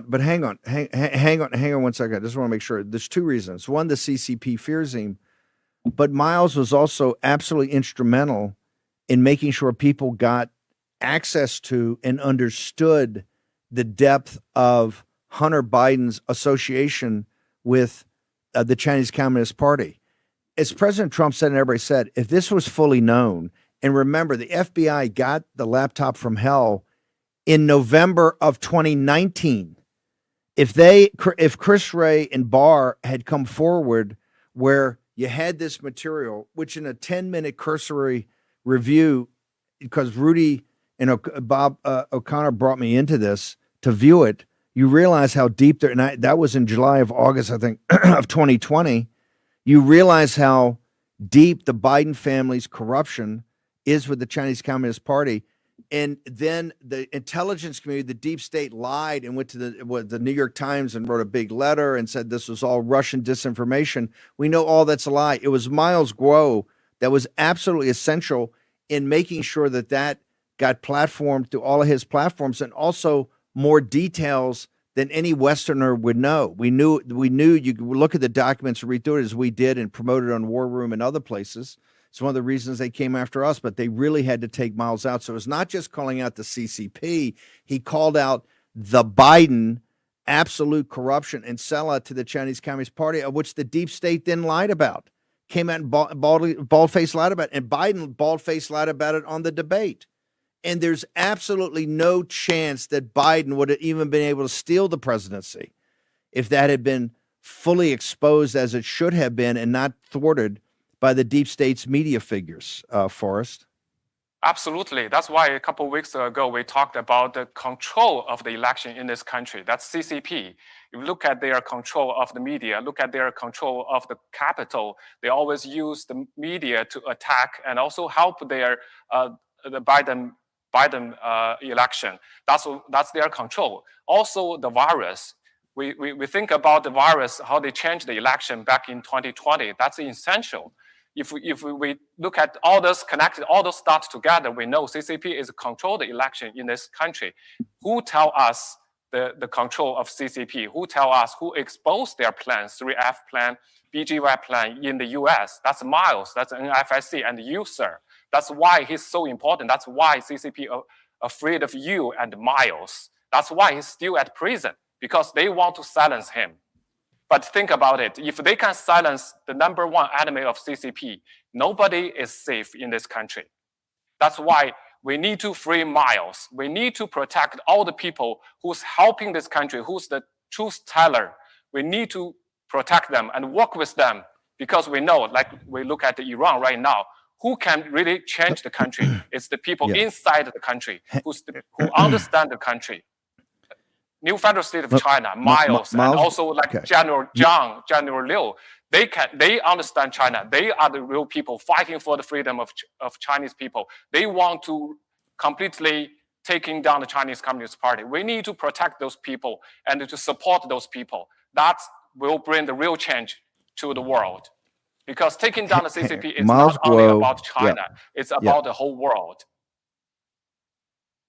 but hang on 1 second. I just want to make sure. There's two reasons. One, the CCP fears him, but Mайлс was also absolutely instrumental in making sure people got access to and understood the depth of Hunter Biden's association with the Chinese Communist Party. As President Trump said and everybody said, if this was fully known, and remember, the FBI got the laptop from hell in November of 2019. If Chris Wray and Barr had come forward where you had this material, which in a 10-minute cursory review, because Rudy and Bob O'Connor brought me into this to view it, you realize how deep there, and that was in July of August, I think, of 2020. You realize how deep the Biden family's corruption is with the Chinese Communist Party. And then the intelligence community, the deep state, lied and went to the New York Times and wrote a big letter and said this was all Russian disinformation. We know all that's a lie. It was Mайлс Го that was absolutely essential in making sure that that got platformed through all of his platforms, and also more details than any Westerner would know. We knew you could look at the documents and read through it as we did and promoted on War Room and other places. It's one of the reasons they came after us, but they really had to take Mайлс out. So it's not just calling out the CCP. He called out the Biden absolute corruption and sellout to the Chinese Communist Party, of which the deep state then lied about, came out and bald-faced lied about it. And Biden bald-faced lied about it on the debate. And there's absolutely no chance that Biden would have even been able to steal the presidency if that had been fully exposed as it should have been and not thwarted by the deep state's media figures, Forrest. Absolutely. That's why a couple of weeks ago, we talked about the control of the election in this country. That's CCP. If you look at their control of the media, look at their control of the capital, they always use the media to attack and also help their the Biden election. That's their control. Also, the virus. We think about the virus, how they changed the election back in 2020. That's essential. If we look at all those connected, all those dots together, we know CCP is control the election in this country. Who tell us the control of CCP? Who tell us who exposed their plans, 3F plan, BGY plan in the US? That's Mайлс, that's NFIC, and you, sir. That's why he's so important. That's why CCP are afraid of you and Mайлс. That's why he's still at prison, because they want to silence him. But think about it. If they can silence the number one enemy of CCP, nobody is safe in this country. That's why we need to free Mайлс. We need to protect all the people who's helping this country, who's the truth teller. We need to protect them and work with them, because we know, like we look at Iran right now, who can really change the country? It's the people inside the country who understand the country. New Federal State of China, Mайлс, and also like General Zhang, General Liu, they understand China. They are the real people fighting for the freedom of Chinese people. They want to completely taking down the Chinese Communist Party. We need to protect those people and to support those people. That will bring the real change to the world. Because taking down the CCP is not only about China, it's about the whole world.